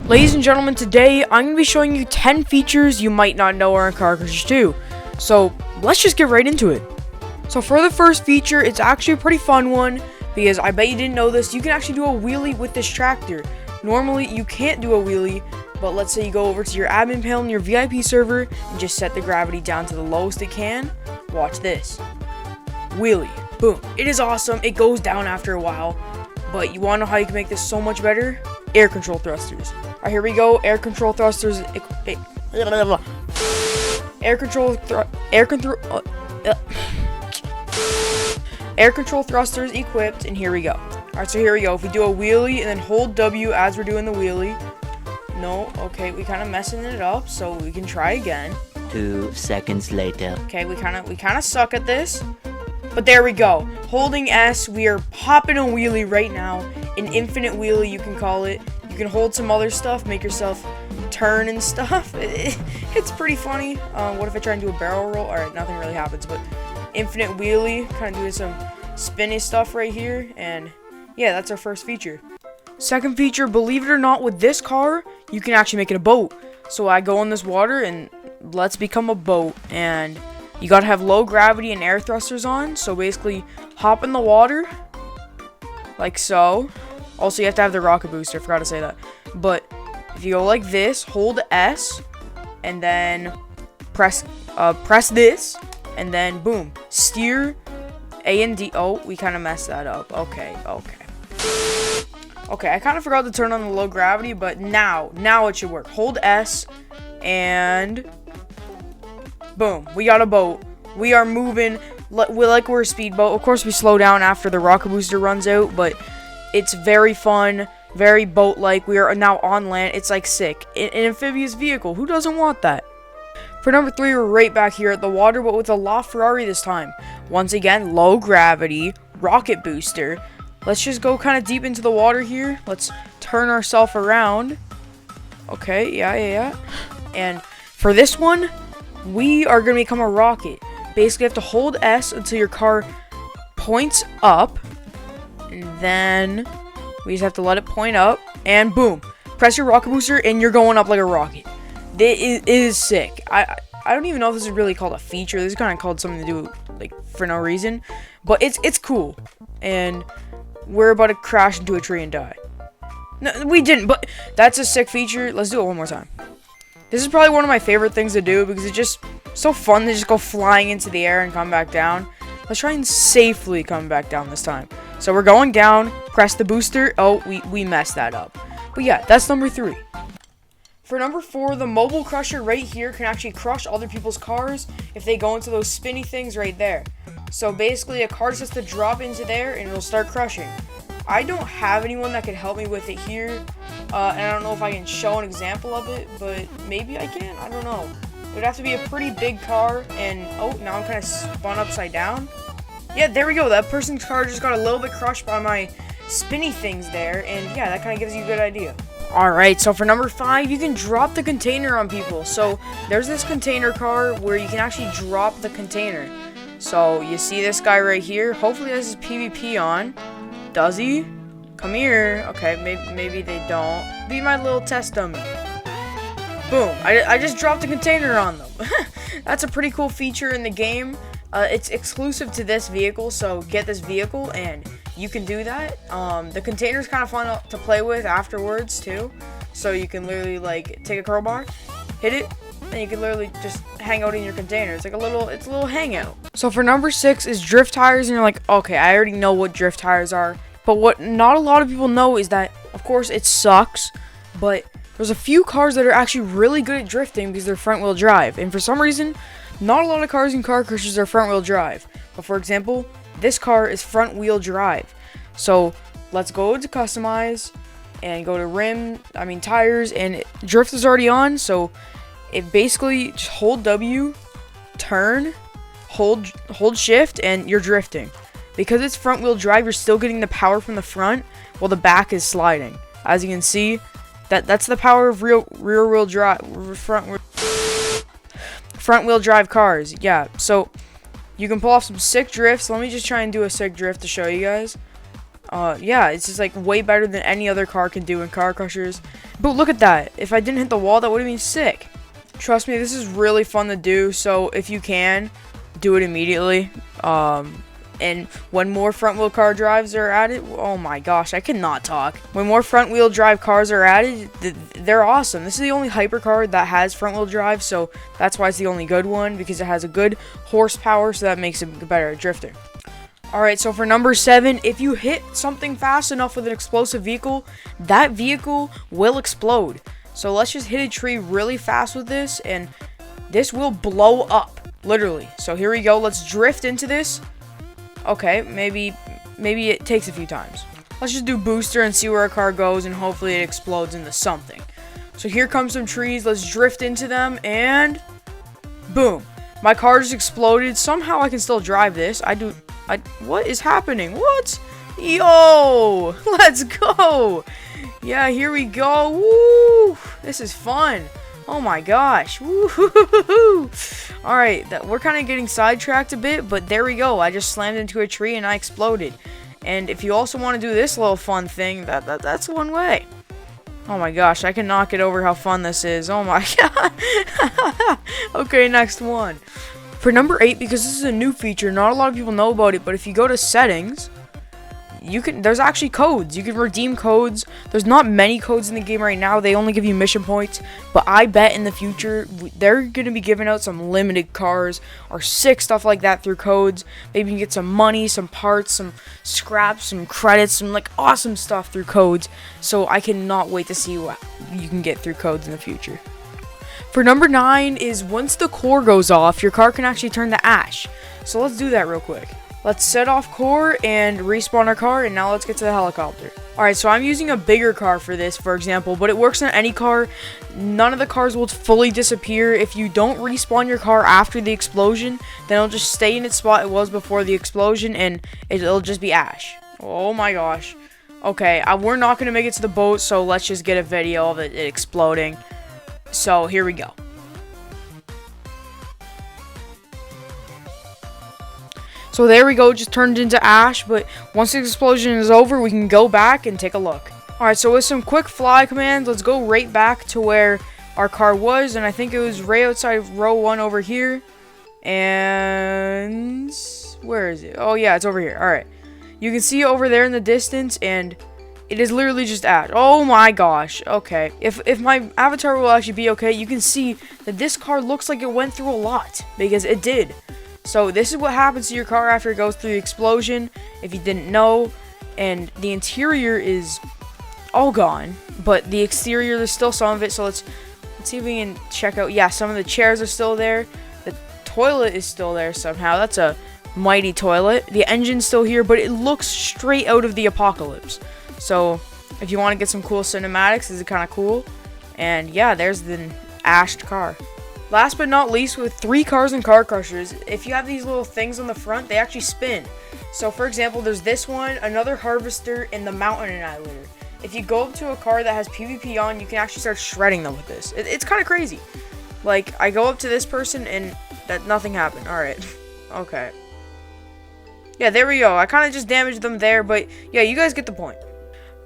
Ladies and gentlemen, today I'm going to be showing you 10 features you might not know are in Car Crushers 2. So let's just get right into it. So for the first feature, it's actually a pretty fun one because I bet you didn't know this. You can actually do a wheelie with this tractor. Normally you can't do a wheelie, but let's say you go over to your admin panel in your VIP server and just set the gravity down to the lowest it can. Watch this. Wheelie. Boom. It is awesome. It goes down after a while. But you want to know how you can make this so much better? Air control thrusters. Alright, here we go. Air control thrusters. Air control thrusters equipped, and here we go. Alright, so here we go. If we do a wheelie and then hold W as we're doing the wheelie. No, okay, we kind of messing it up, so we can try again. 2 seconds later. Okay, we kind of suck at this. But there we go. Holding S, we are popping a wheelie right now. An infinite wheelie, you can call it. You can hold some other stuff, make yourself turn and stuff. It's pretty funny. What if I try and do a barrel roll? Alright, nothing really happens, but infinite wheelie, kind of doing some spinny stuff right here. And yeah, that's our first feature. Second feature, believe it or not, with this car, you can actually make it a boat. So I go in this water and let's become a boat. And you gotta have low gravity and air thrusters on. So basically, hop in the water, like so. Also, you have to have the rocket booster. I forgot to say that. But if you go like this, hold S, and then press this, and then boom, steer A and D. Oh, we kind of messed that up. Okay. I kind of forgot to turn on the low gravity, but now it should work. Hold S, and boom, we got a boat. We are moving like we're a speedboat. Of course, we slow down after the rocket booster runs out, but it's very fun, very boat-like. We are now on land. It's like sick. An amphibious vehicle. Who doesn't want that? For number 3, we're right back here at the water, but with a LaFerrari this time. Once again, low gravity, rocket booster. Let's just go kind of deep into the water here. Let's turn ourselves around. Okay, yeah. And for this one, we are going to become a rocket. Basically, you have to hold S until your car points up. And then we just have to let it point up. And boom. Press your rocket booster and you're going up like a rocket. It is sick. I don't even know if this is really called a feature. This is kind of called something to do like for no reason. But it's cool. And we're about to crash into a tree and die. No, we didn't. But that's a sick feature. Let's do it one more time. This is probably one of my favorite things to do because it's just so fun to just go flying into the air and come back down. Let's try and safely come back down this time. So we're going down, press the booster. Oh, we messed that up. But yeah, that's number 3. For number 4, the mobile crusher right here can actually crush other people's cars if they go into those spinny things right there. So basically, a car just has to drop into there and it'll start crushing. I don't have anyone that can help me with it here. And I don't know if I can show an example of it, but maybe I can. I don't know. It would have to be a pretty big car, and oh, now I'm kind of spun upside down. Yeah, there we go. That person's car just got a little bit crushed by my spinny things there, and yeah, that kind of gives you a good idea. Alright, so for number 5, you can drop the container on people. So there's this container car where you can actually drop the container. So you see this guy right here. Hopefully he has his PvP on. Does he? Come here. Okay, maybe they don't. Be my little test dummy. Boom. I just dropped a container on them. That's a pretty cool feature in the game. It's exclusive to this vehicle, so get this vehicle and you can do that. The container's kind of fun to play with afterwards too. So you can literally like take a crowbar, hit it, and you can literally just hang out in your container. It's a little hangout. So for number 6 is drift tires, and you're like, okay, I already know what drift tires are. But what not a lot of people know is that, of course, it sucks, but there's a few cars that are actually really good at drifting because they're front wheel drive. And for some reason, not a lot of cars in Car Crushers are front wheel drive. But for example, this car is front wheel drive. So let's go to customize and go to tires, and drift is already on. So it basically just hold W, turn, hold shift, and you're drifting. Because it's front wheel drive, you're still getting the power from the front while the back is sliding. As you can see, that's the power of rear wheel drive, front wheel drive cars. Yeah, so you can pull off some sick drifts. Let me just try and do a sick drift to show you guys. Yeah, it's just like way better than any other car can do in Car Crushers. But look at that. If I didn't hit the wall, that would have been sick. Trust me, this is really fun to do. So if you can, do it immediately. And when more front wheel car drives are added, oh my gosh, I cannot talk. When more front wheel drive cars are added, they're awesome. This is the only hypercar that has front wheel drive, so that's why it's the only good one, because it has a good horsepower, so that makes it better at drifting. Alright, so for number 7, if you hit something fast enough with an explosive vehicle, that vehicle will explode. So let's just hit a tree really fast with this, and this will blow up, literally. So here we go, let's drift into this. Okay, maybe it takes a few times. Let's just do booster and see where our car goes, and hopefully it explodes into something. So here comes some trees, let's drift into them, and boom. My car just exploded. Somehow I can still drive this. What is happening? What? Yo, let's go. Yeah, here we go. Woo, this is fun. Oh my gosh. Woo-hoo-hoo-hoo. Alright, we're kind of getting sidetracked a bit, but there we go. I just slammed into a tree and I exploded. And if you also want to do this little fun thing, that's one way. Oh my gosh, I cannot get over how fun this is. Oh my god. Okay, next one. For number 8, because this is a new feature, not a lot of people know about it, but if you go to settings, there's actually codes. You can redeem codes. There's not many codes in the game right now. They only give you mission points, but I bet in the future they're going to be giving out some limited cars or sick stuff like that through codes. Maybe you can get some money, some parts, some scraps, some credits, some like awesome stuff through codes. So I cannot wait to see what you can get through codes in the future. For number 9 is once the core goes off, your car can actually turn to ash. So let's do that real quick. Let's set off core and respawn our car, and now let's get to the helicopter. Alright, so I'm using a bigger car for this, for example, but it works on any car. None of the cars will fully disappear. If you don't respawn your car after the explosion, then it'll just stay in its spot it was before the explosion, and it'll just be ash. Oh my gosh. Okay, we're not going to make it to the boat, so let's just get a video of it exploding. So, here we go. So there we go, just turned into ash, but once the explosion is over, we can go back and take a look. Alright, so with some quick fly commands, let's go right back to where our car was, and I think it was right outside row 1 over here. And where is it? Oh yeah, it's over here. Alright. You can see it over there in the distance, and it is literally just ash. Oh my gosh. Okay. If my avatar will actually be okay, you can see that this car looks like it went through a lot, because it did. So this is what happens to your car after it goes through the explosion, if you didn't know. And the interior is all gone, but the exterior, there's still some of it. So let's see if we can check out. Yeah, some of the chairs are still there. The toilet is still there somehow. That's a mighty toilet. The engine's still here, but it looks straight out of the apocalypse. So if you want to get some cool cinematics, this is kind of cool. And yeah, there's the ashed car. Last but not least, with 3 cars and Car Crushers, if you have these little things on the front, they actually spin. So for example, there's this one, another harvester, and the mountain annihilator. If you go up to a car that has PvP on, you can actually start shredding them with this. It's kind of crazy. Like, I go up to this person and nothing happened. Alright. Okay. Yeah, there we go. I kind of just damaged them there, but yeah, you guys get the point.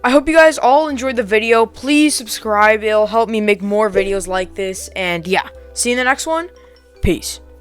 I hope you guys all enjoyed the video. Please subscribe. It'll help me make more videos like this. And yeah. See you in the next one. Peace.